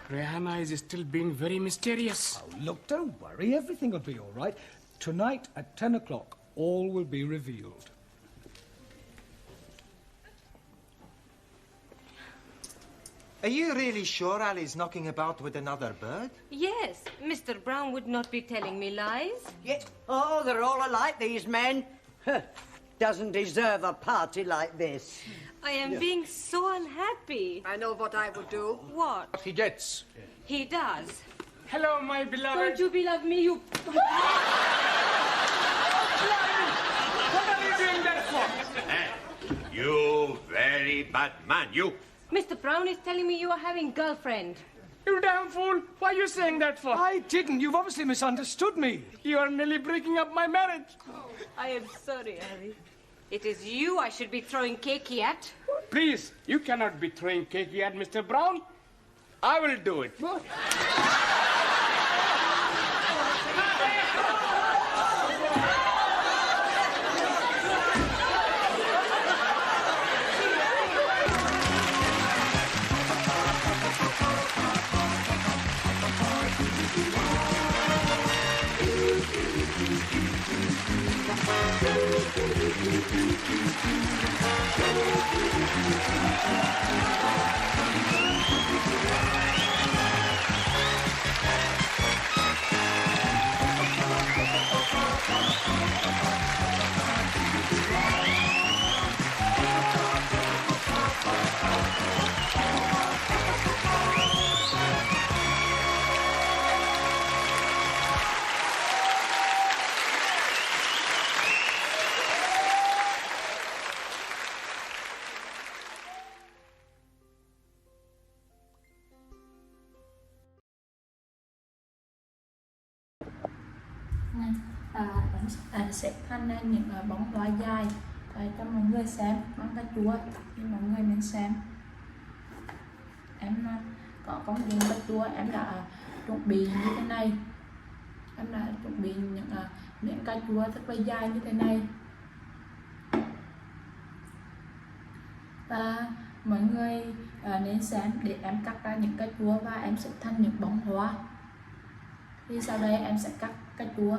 [SPEAKER 12] Rihanna is still being very mysterious.
[SPEAKER 2] Oh, look, don't worry. Everything will be all right. Tonight at 10 o'clock, all will be revealed.
[SPEAKER 8] Are you really sure Ali's knocking about with another bird?
[SPEAKER 14] Yes, Mr. Brown would not be telling me lies.
[SPEAKER 11] Yeah. Oh, they're all alike, these men. Doesn't deserve a party like this.
[SPEAKER 14] I am being so unhappy.
[SPEAKER 11] I know what I would do.
[SPEAKER 14] What?
[SPEAKER 12] What he gets.
[SPEAKER 14] He does.
[SPEAKER 12] Hello, my beloved.
[SPEAKER 14] Don't you beloved me, you...
[SPEAKER 12] What are you doing that for?
[SPEAKER 3] Hey, you very bad man, you.
[SPEAKER 14] Mr. Brown is telling me you are having girlfriend.
[SPEAKER 12] You damn fool. Why are you saying that for?
[SPEAKER 2] I didn't. You've obviously misunderstood me.
[SPEAKER 12] You are nearly breaking up my marriage.
[SPEAKER 14] I am sorry, Harry. It is you I should be throwing cakey at.
[SPEAKER 12] Please, you cannot be throwing cakey at Mr. Brown. I will do it.
[SPEAKER 16] Anh sẽ thanh lên những bóng hoa dài cho mọi người xem bằng cà chua thì mọi người nên xem. Em có công dụng cà chua, em đã chuẩn bị như thế này. Em đã chuẩn bị những miếng cà chua rất là dài như thế này. Và mọi người nên xem để em cắt ra những cà chua và em sẽ thành những bông hoa. Thì sau đây em sẽ cắt cà chua.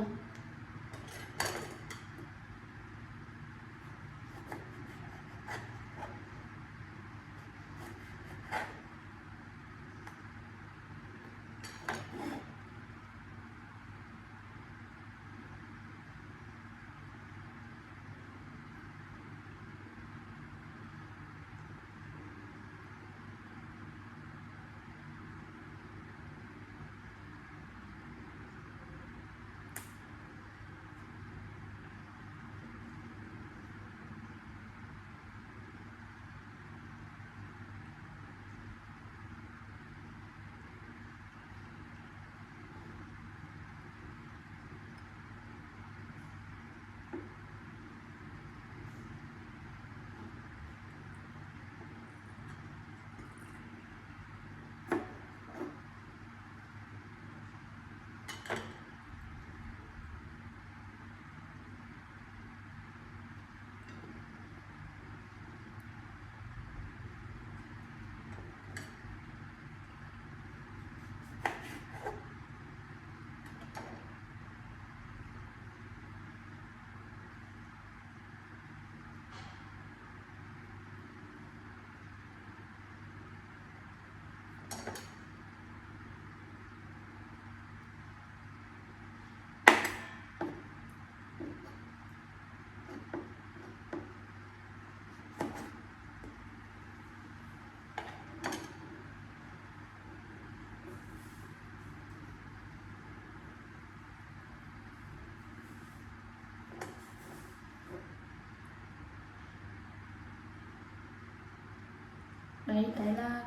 [SPEAKER 16] đây là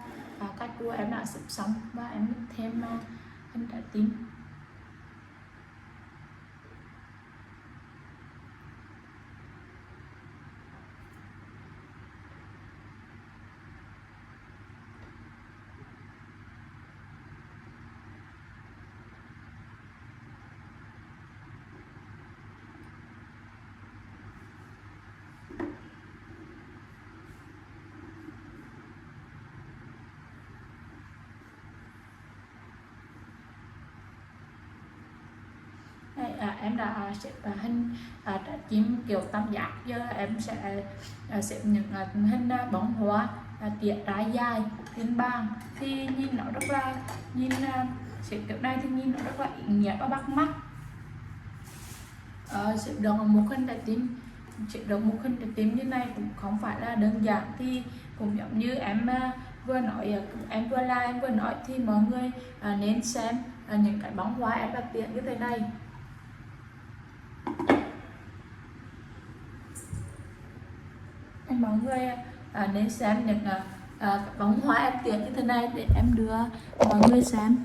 [SPEAKER 16] cách đua em đã xếp xong và em thêm hình trái tim. Em đã xếp hình trái tim kiểu tam giác. Giờ em sẽ xếp những hình bóng hoa tỉa trái dài trên bàn, thì nhìn nó rất là xếp kiểu này thì nhìn nó rất là ý nghĩa và bắt mắt. Xếp được một hình trái tim, xếp được một hình trái tim như này cũng không phải là đơn giản, thì cũng giống như em vừa nói, em vừa nói thì mọi người nên xem những cái bóng hoa em đặt tỉa như thế này. Mọi người nên xem những bóng hoa em tỉa như thế này để em đưa mọi người xem.